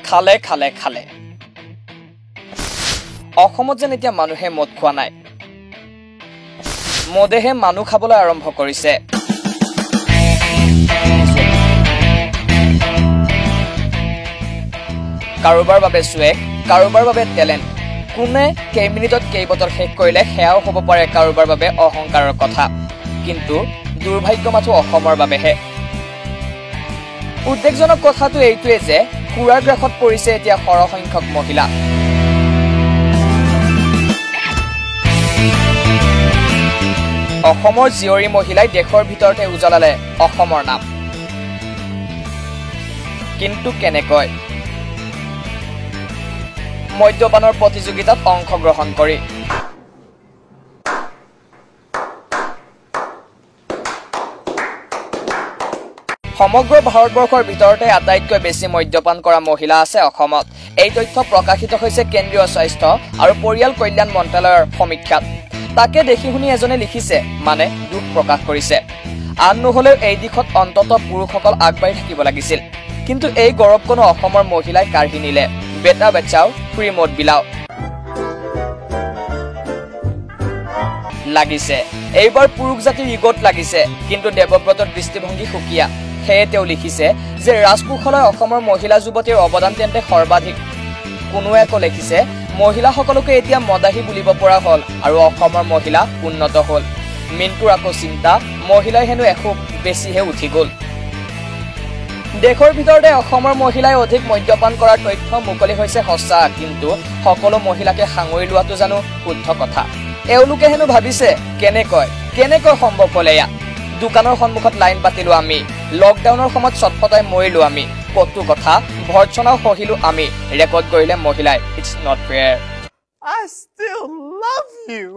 খালে খালে খালে অসমত যেন এতিয়া মানুহে মদ খোৱা নাই মদেহে মানুহ খাবলৈ আৰম্ভ কৰিছে কাৰোবাৰ বাবে সুৱেগ কাৰোবাৰ বাবে টেলেণ্ট কোনে কেই মিনিটত কেই বটল শেষ কৰিলে সেয়াও হ'ব পাৰে কাৰোবাৰ বাবে অহংকাৰৰ কথা কিন্তু দুৰ্ভাগ্য মাথো অসমৰ বাবেহে উদ্বেগজনক কথাটো এইটোৱে যে কুৰাৰ গ্ৰাসত পৰিছে এতিয়া সৰহসংখ্যক মহিলা অসমৰ জীয়ৰী মহিলাই দেশৰ ভিতৰতে উজলালে অসমৰ নাম কিন্তু কেনেকৈ মদ্যপানৰ প্ৰতিযোগিতাত অংশগ্ৰহণ কৰি সমগ্ৰ ভাৰতবৰ্ষৰ ভিতৰতে আটাইতকৈ বেছি মদ্যপান কৰা মহিলা আছে অসমত এই তথ্য প্ৰকাশিত হৈছে কেন্দ্ৰীয় স্বাস্থ্য আৰু পৰিয়াল কল্যাণ মন্ত্ৰালয়ৰ সমীক্ষাত তাকে দেখি শুনি এজনে লিখিছে মানে দুখ প্ৰকাশ কৰিছে আন নহলেও এই দিশত অন্তত পুৰুষসকল আগবাঢ়ি থাকিব লাগিছিল কিন্তু এই গৌৰৱ কোনো অসমৰ মহিলাই কাঢ়ি নিলে বেটা বাচ্চাও ফ্ৰী মদ বিলাও লাগিছে এইবাৰ পুৰুষ জাতিৰ ইগত লাগিছে কিন্তু দেৱব্ৰতৰ দৃষ্টিভংগী সুকীয়া সেয়ে তেওঁ লিখিছে যে ৰাজকোষলৈ অসমৰ মহিলা যুৱতীৰ অৱদান তেন্তে সৰ্বাধিক কোনোৱে আকৌ লিখিছে মহিলাসকলকে এতিয়া মদাহী বুলিব পৰা হল আৰু অসমৰ মহিলা উন্নত হল মিন্টুৰ আকৌ চিন্তা মহিলাই হেনো এখোপ বেছিহে উঠি গল দেশৰ ভিতৰতে অসমৰ মহিলাই অধিক মদ্যপান কৰাৰ তথ্য মুকলি হৈছে সঁচা কিন্তু সকলো মহিলাকে সাঙুৰি লোৱাটো জানো শুদ্ধ কথা এওঁলোকে হেনো ভাবিছে কেনেকৈ সম্ভৱ হলে এয়া দোকানৰ সন্মুখত লাইন পাতিলো আমি লকডাউনৰ সময়ত চটফটাই মৰিলো আমি কটু কথা ভৰ্ৎসনাও সহিলো আমি ৰেকৰ্ড কৰিলে মহিলাই it's not fair I still love you.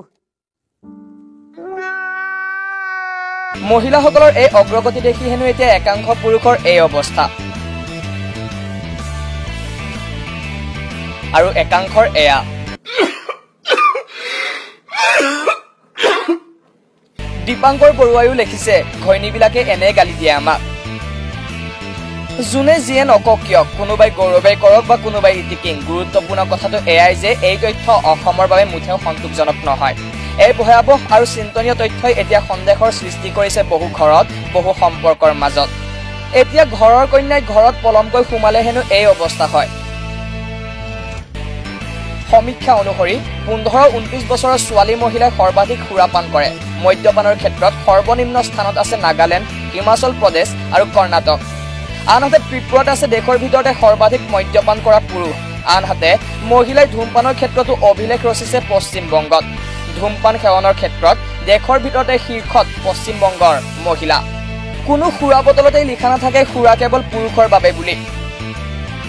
মহিলাসকলৰ এই অগ্ৰগতি দেখি হেনো এতিয়া একাংশ পুৰুষৰ এই অৱস্থা আৰু একাংশৰ এয়া দীপাংকৰ বৰুৱায়ো লিখিছে ঘৈণীবিলাকে এনে গালি দিয়ে আমাক যোনে যিয়ে নকক কিয় কোনোবাই গৌৰৱে কৰক বা কোনোবাই ইটিকিং গুৰুত্বপূৰ্ণ কথাটো এয়াই যে এই তথ্য অসমৰ বাবে মুঠেও সন্তোষজনক নহয় এই ভয়াবহ আৰু চিন্তনীয় তথ্যই এতিয়া সন্দেহৰ সৃষ্টি কৰিছে বহু ঘৰত বহু সম্পৰ্কৰ মাজত এতিয়া ঘৰৰ কন্যাই ঘৰত পলমকৈ সোমালে হেনো এই অৱস্থা হয় সমীক্ষা অনুসৰি 15-29 বছৰৰ ছোৱালী মহিলাই সৰ্বাধিক সুৰাপান কৰে মদ্যপানৰ ক্ষেত্ৰত সৰ্বনিম্ন স্থানত আছে নাগালেণ্ড হিমাচল প্ৰদেশ আৰু কৰ্ণাটক আনহাতে ত্ৰিপুৰাত আছে দেশৰ ভিতৰতে সৰ্বাধিক মদ্যপান কৰা পুৰুষ আনহাতে মহিলাই ধূমপানৰ ক্ষেত্ৰতো অভিলেখ ৰচিছে পশ্চিম বংগত ধূমপান সেৱনৰ ক্ষেত্ৰত দেশৰ ভিতৰতে শীৰ্ষত পশ্চিম বংগৰ মহিলা কোনো সুৰা বটলতে লিখা নাথাকে সুৰা কেৱল পুৰুষৰ বাবে বুলি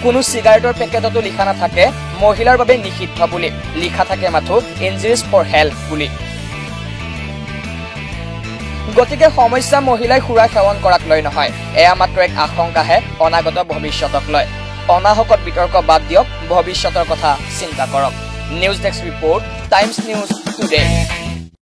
কোনো সিগাৰেটৰ পেকেটতো লিখা নাথাকে মহিলাৰ বাবে নিষিদ্ধ বুলি লিখা থাকে মাথো ইনজুৰিজ ফৰ হেল্থ বুলি গতিকে সমস্যা মহিলাই সুৰা সেৱন কৰাক লৈ নহয় এয়া মাত্ৰ এক আশংকাহে অনাগত ভৱিষ্যতক লৈ অনাহকত বিতৰ্ক বাদ দিয়ক ভৱিষ্যতৰ কথা চিন্তা কৰক news desk report times news today